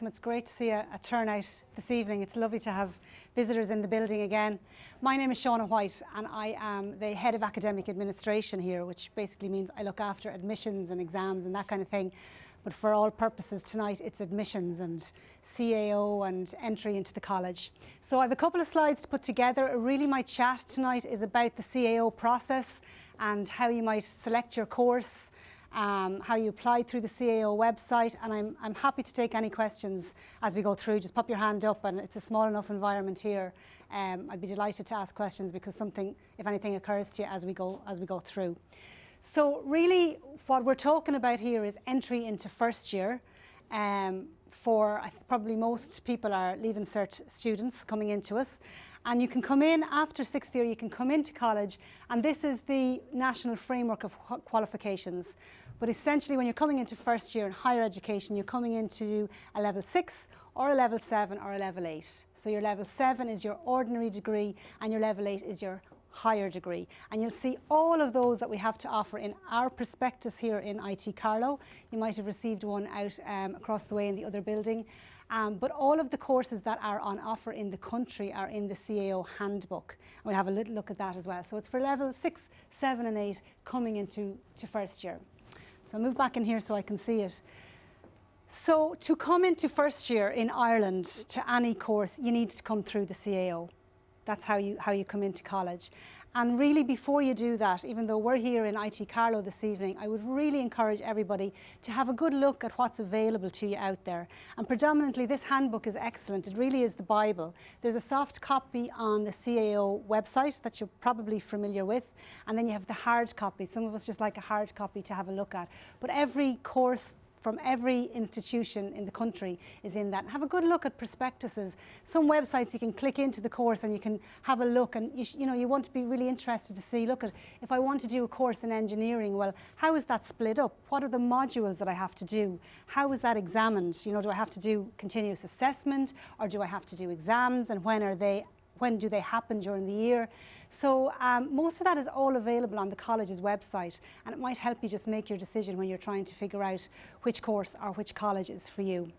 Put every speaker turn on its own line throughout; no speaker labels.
It's great to see a turnout this evening. It's lovely to have visitors in the building again. My name is Shauna White and I am the Head of Academic Administration here, which basically means I look after admissions and exams and that kind of thing. But for all purposes tonight, it's admissions and CAO and entry into the college. So I have a couple of slides to put together. Really my chat tonight is about the CAO process and how you might select your course, how you apply through the CAO website, and I'm happy to take any questions as we go through. Just pop your hand up, and it's a small enough environment here. I'd be delighted to ask questions because something, if anything, occurs to you as we go through. So really, what we're talking about here is entry into first year. Probably most people are Leaving Cert students coming into us. And you can come in after sixth year, you can come into college, and this is the national framework of qualifications. But essentially, when you're coming into first year in higher education, you're coming into a level 6 or a level 7 or a level 8. So your level 7 is your ordinary degree and your level 8 is your higher degree. And you'll see all of those that we have to offer in our prospectus here in IT Carlow. You might have received one out across the way in the other building. But all of the courses that are on offer in the country are in the CAO handbook. And we'll have a little look at that as well. So it's for level 6, 7 and 8 coming into first year. So I'll move back in here so I can see it. So to come into first year in Ireland to any course, you need to come through the CAO. That's how you come into college. And really, before you do that, even though we're here in IT Carlow this evening, I would really encourage everybody to have a good look at what's available to you out there. And predominantly, this handbook is excellent. It really is the Bible. There's a soft copy on the CAO website that you're probably familiar with. And then you have the hard copy. Some of us just like a hard copy to have a look at. But every course from every institution in the country is in that. Have a good look at prospectuses. Some websites you can click into the course and you can have a look, and you want to be really interested to see, look at, if I want to do a course in engineering, well, how is that split up? What are the modules that I have to do? How is that examined? Do I have to do continuous assessment, or do I have to do exams, and when do they happen during the year? So most of that is all available on the college's website, and it might help you just make your decision when you're trying to figure out which course or which college is for you.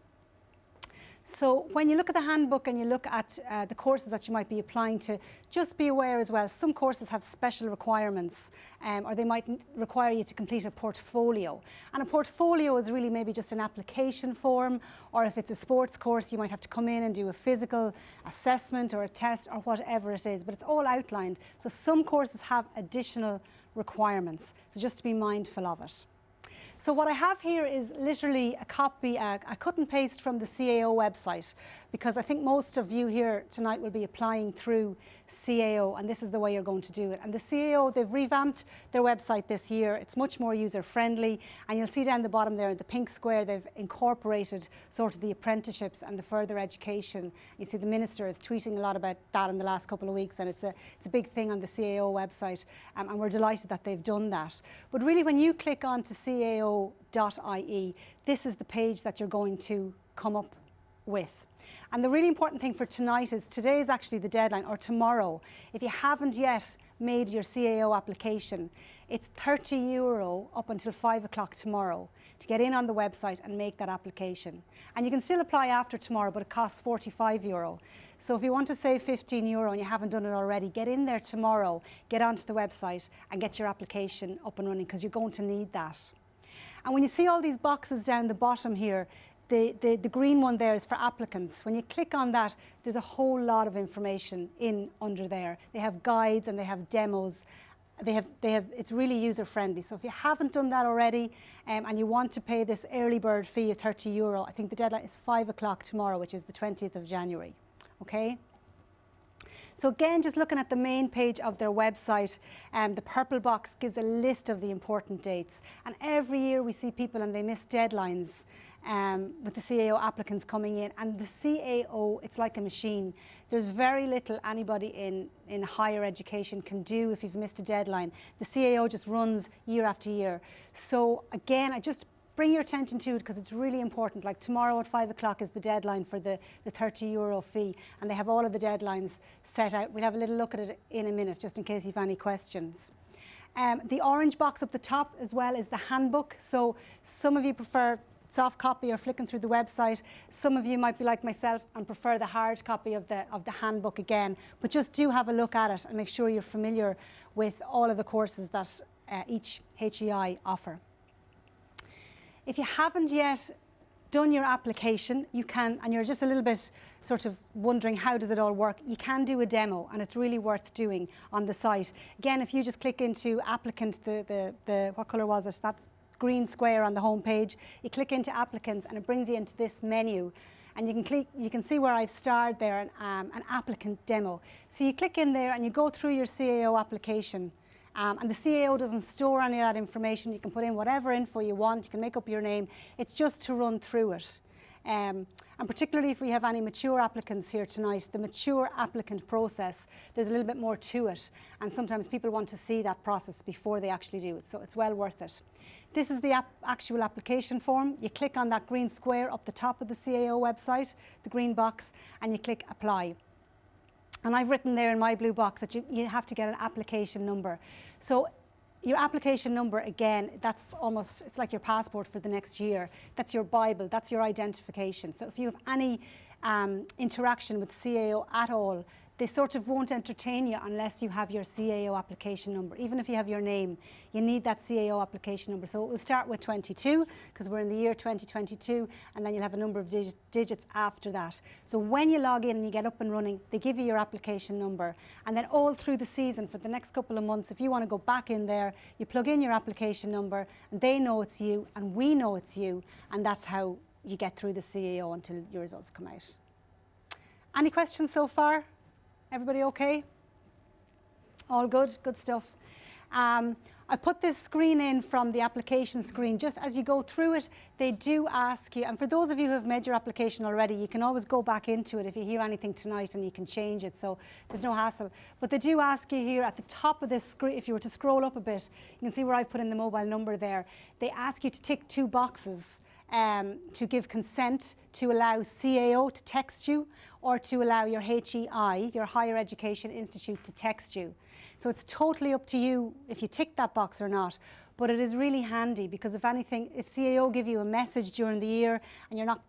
So when you look at the handbook and you look at the courses that you might be applying to, just be aware as well, some courses have special requirements, or they might require you to complete a portfolio. And a portfolio is really maybe just an application form, or if it's a sports course, you might have to come in and do a physical assessment or a test or whatever it is, but it's all outlined. So some courses have additional requirements, so just to be mindful of it. So what I have here is literally a copy, a cut and paste from the CAO website, because I think most of you here tonight will be applying through CAO, and this is the way you're going to do it. And the CAO, they've revamped their website this year. It's much more user-friendly, and you'll see down the bottom there, the pink square, they've incorporated sort of the apprenticeships and the further education. You see the Minister is tweeting a lot about that in the last couple of weeks, and it's a big thing on the CAO website, and we're delighted that they've done that. But really, when you click on to CAO.ie, this is the page that you're going to come up with. And the really important thing for tonight is today is actually the deadline, or tomorrow. If you haven't yet made your CAO application, it's €30 up until 5 o'clock tomorrow to get in on the website and make that application. And you can still apply after tomorrow, but it costs €45. So if you want to save €15 and you haven't done it already, get in there tomorrow, get onto the website and get your application up and running, because you're going to need that. And when you see all these boxes down the bottom here, the green one there is for applicants. When you click on that, there's a whole lot of information under there. They have guides and they have demos. It's really user friendly. So if you haven't done that already and you want to pay this early bird fee of €30, I think the deadline is 5 o'clock tomorrow, which is the 20th of January. Okay? So again, just looking at the main page of their website, the purple box gives a list of the important dates. And every year we see people and they miss deadlines with the CAO applicants coming in. And the CAO, it's like a machine. There's very little anybody in higher education can do if you've missed a deadline. The CAO just runs year after year. So again, I just bring your attention to it because it's really important. Like tomorrow at 5 o'clock is the deadline for the €30 fee, and they have all of the deadlines set out. We'll have a little look at it in a minute, just in case you have any questions. The orange box up the top as well is the handbook. So some of you prefer soft copy or flicking through the website. Some of you might be like myself and prefer the hard copy of the handbook again, but just do have a look at it and make sure you're familiar with all of the courses that each HEI offer. If you haven't yet done your application, you can, and you're just a little bit sort of wondering how does it all work, you can do a demo, and it's really worth doing on the site. Again, if you just click into applicant, the what colour was it, that green square on the home page, you click into applicants and it brings you into this menu, and you can see where I've starred there an applicant demo. So you click in there and you go through your CAO application. And the CAO doesn't store any of that information. You can put in whatever info you want. You can make up your name. It's just to run through it. And particularly if we have any mature applicants here tonight, the mature applicant process, there's a little bit more to it. And sometimes people want to see that process before they actually do it. So it's well worth it. This is the actual application form. You click on that green square up the top of the CAO website, the green box, and you click apply. And I've written there in my blue box that you have to get an application number. So your application number, again, that's almost, it's like your passport for the next year. That's your Bible, that's your identification. So if you have any interaction with CAO at all, they sort of won't entertain you unless you have your CAO application number. Even if you have your name, you need that CAO application number. So we'll start with 22, because we're in the year 2022, and then you'll have a number of digits after that. So when you log in and you get up and running, they give you your application number. And then all through the season, for the next couple of months, if you want to go back in there, you plug in your application number, and they know it's you, and we know it's you, and that's how you get through the CAO until your results come out. Any questions so far? Everybody okay? All good? Good stuff. I put this screen in from the application screen. Just as you go through it, they do ask you, and for those of you who have made your application already, you can always go back into it if you hear anything tonight and you can change it, so there's no hassle. But they do ask you here at the top of this screen, if you were to scroll up a bit, you can see where I put in the mobile number there. They ask you to tick 2 boxes. To give consent to allow CAO to text you, or to allow your HEI, your Higher Education Institute, to text you. So it's totally up to you if you tick that box or not, but it is really handy, because if anything, if CAO give you a message during the year and you're not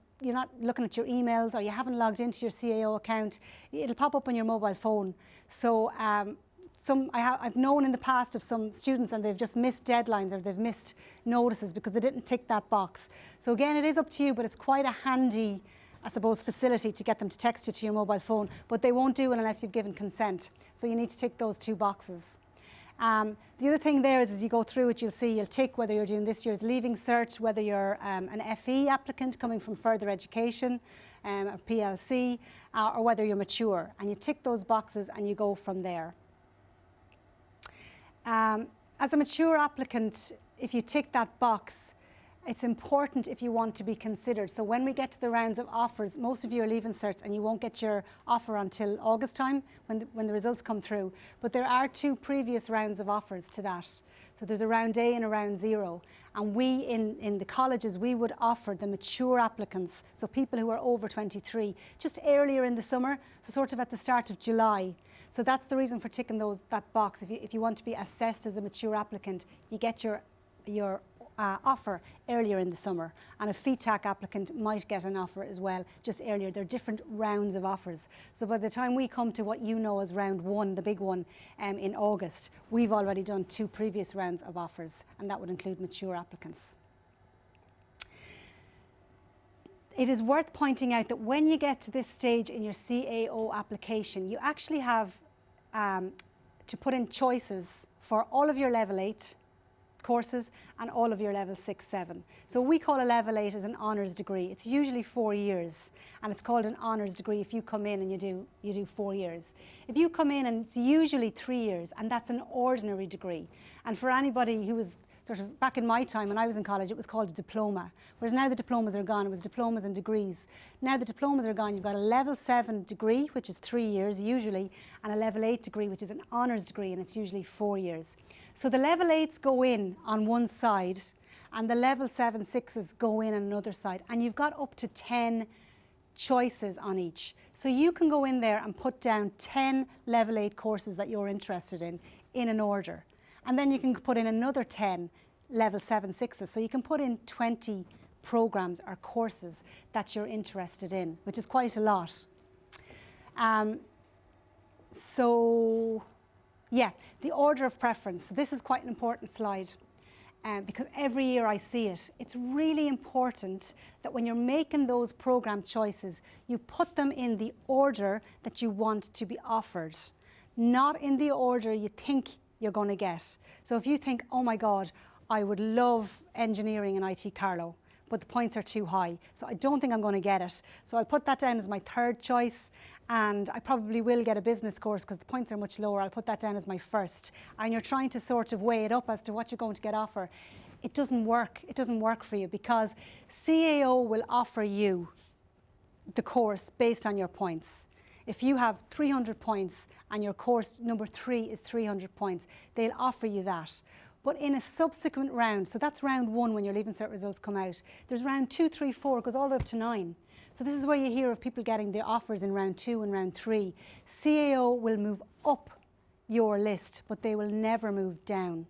looking at your emails, or you haven't logged into your CAO account, it'll pop up on your mobile phone. So I've known in the past of some students, and they've just missed deadlines or they've missed notices because they didn't tick that box. So again, it is up to you, but it's quite a handy, I suppose, facility to get them to text you to your mobile phone, but they won't do it unless you've given consent. So you need to tick those 2 boxes. The other thing there is, as you go through it, you'll tick whether you're doing this year's Leaving Cert, whether you're an FE applicant coming from further education, or PLC, or whether you're mature. And you tick those boxes and you go from there. As a mature applicant, if you tick that box, it's important if you want to be considered. So when we get to the rounds of offers, most of you are Leaving Certs and you won't get your offer until August time when the results come through. But there are 2 previous rounds of offers to that. So there's a round A and a round 0. And we, in the colleges, we would offer the mature applicants, so people who are over 23, just earlier in the summer, so sort of at the start of July. So that's the reason for ticking that box. If you want to be assessed as a mature applicant, you get your offer earlier in the summer. And a FETAC applicant might get an offer as well, just earlier. There are different rounds of offers. So by the time we come to what you know as round 1, the big one, in August, we've already done 2 previous rounds of offers, and that would include mature applicants. It is worth pointing out that when you get to this stage in your CAO application, you actually have to put in choices for all of your level 8 courses and all of your level 6, 7. So we call a level 8 as an honours degree. It's usually 4 years, and it's called an honours degree if you come in and you do 4 years. If you come in and it's usually 3 years, and that's an ordinary degree. And for anybody who was sort of, back in my time when I was in college, it was called a diploma, whereas now the diplomas are gone. It was diplomas and degrees. Now the diplomas are gone. You've got a level 7 degree, which is 3 years usually, and a level 8 degree, which is an honours degree, and it's usually 4 years. So the level 8s go in on one side, and the level 7, 6s go in on another side, and you've got up to 10 choices on each. So you can go in there and put down 10 level 8 courses that you're interested in an order. And then you can put in another 10 level 7, 6s. So you can put in 20 programs or courses that you're interested in, which is quite a lot. So yeah, the order of preference. So this is quite an important slide. Because every year I see it. It's really important that when you're making those program choices, you put them in the order that you want to be offered, not in the order you think you're going to get. So if you think, oh my God, I would love engineering and IT Carlow, but the points are too high, so I don't think I'm going to get it. So I'll put that down as my third choice, and I probably will get a business course because the points are much lower. I'll put that down as my first. And you're trying to sort of weigh it up as to what you're going to get offer. It doesn't work. It doesn't work for you because CAO will offer you the course based on your points. If you have 300 points and your course number 3 is 300 points, they'll offer you that. But in a subsequent round, so that's round 1 when your Leaving Cert results come out, there's round 2, 3, 4, it goes all the way up to 9. So this is where you hear of people getting their offers in round 2 and round 3. CAO will move up your list, but they will never move down,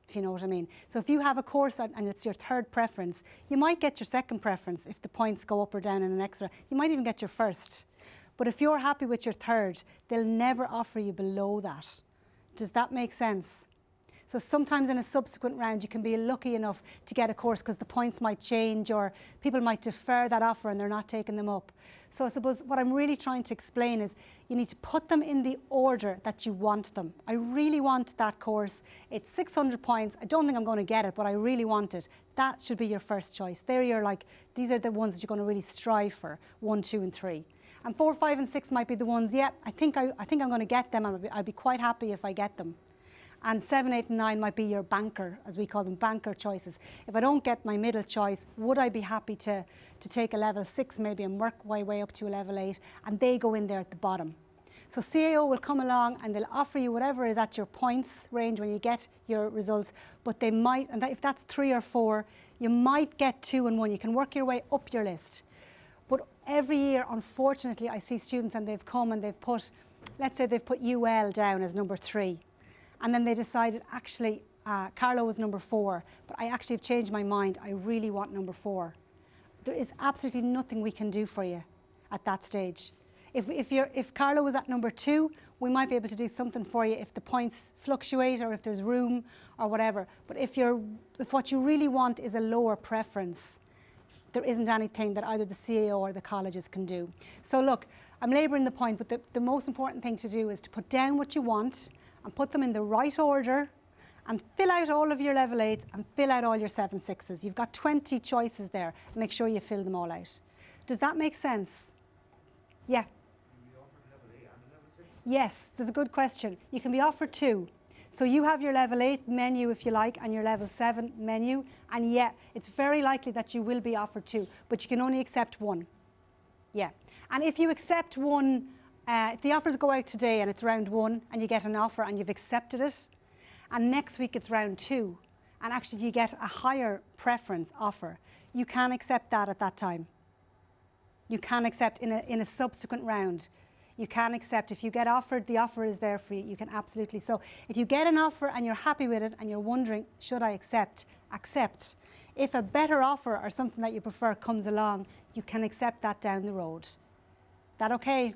if you know what I mean. So if you have a course and it's your third preference, you might get your second preference if the points go up or down in the next round. You might even get your first. But if you're happy with your third, they'll never offer you below that. Does that make sense? So sometimes in a subsequent round, you can be lucky enough to get a course because the points might change or people might defer that offer and they're not taking them up. So I suppose what I'm really trying to explain is you need to put them in the order that you want them. I really want that course. It's 600 points. I don't think I'm going to get it, but I really want it. That should be your first choice. These are the ones that you're going to really strive for, 1, 2, and 3. And 4, 5, and 6 might be the ones, yeah, I think I'm going to get them and I'll be quite happy if I get them. And 7, 8, and 9 might be your banker, as we call them, banker choices. If I don't get my middle choice, would I be happy to take a level 6 maybe and work my way up to a level 8? And they go in there at the bottom. So CAO will come along and they'll offer you whatever is at your points range when you get your results. But they might, and if that's 3 or 4, you might get 2 and 1. You can work your way up your list. But every year, unfortunately, I see students and they've come and they've put, let's say they've put UL down as number 3. And then they decided, actually, Carlow was number 4, but I actually have changed my mind. I really want number 4. There is absolutely nothing we can do for you at that stage. If Carlow was at number 2, we might be able to do something for you if the points fluctuate or if there's room or whatever. But if what you really want is a lower preference, there isn't anything that either the CAO or the colleges can do. So look, I'm labouring the point, but the most important thing to do is to put down what you want and put them in the right order and fill out all of your level 8s and fill out all your 7, 6s. You've got 20 choices there. Make sure you fill them all out. Does that make sense? Yeah. Can we offer level 8 and level 6? Yes, that's a good question. You can be offered 2. So you have your level 8 menu if you like and your level 7 menu, and yeah, it's very likely that you will be offered 2, but you can only accept 1. Yeah. And if you accept 1, if the offers go out today and it's round 1 and you get an offer and you've accepted it, and next week it's round 2 and actually you get a higher preference offer, you can accept that at that time. You can accept in a subsequent round. You can accept if you get offered, the offer is there for you. You can absolutely. So if you get an offer and you're happy with it and you're wondering, should I accept? Accept. If a better offer or something that you prefer comes along, you can accept that down the road. That okay?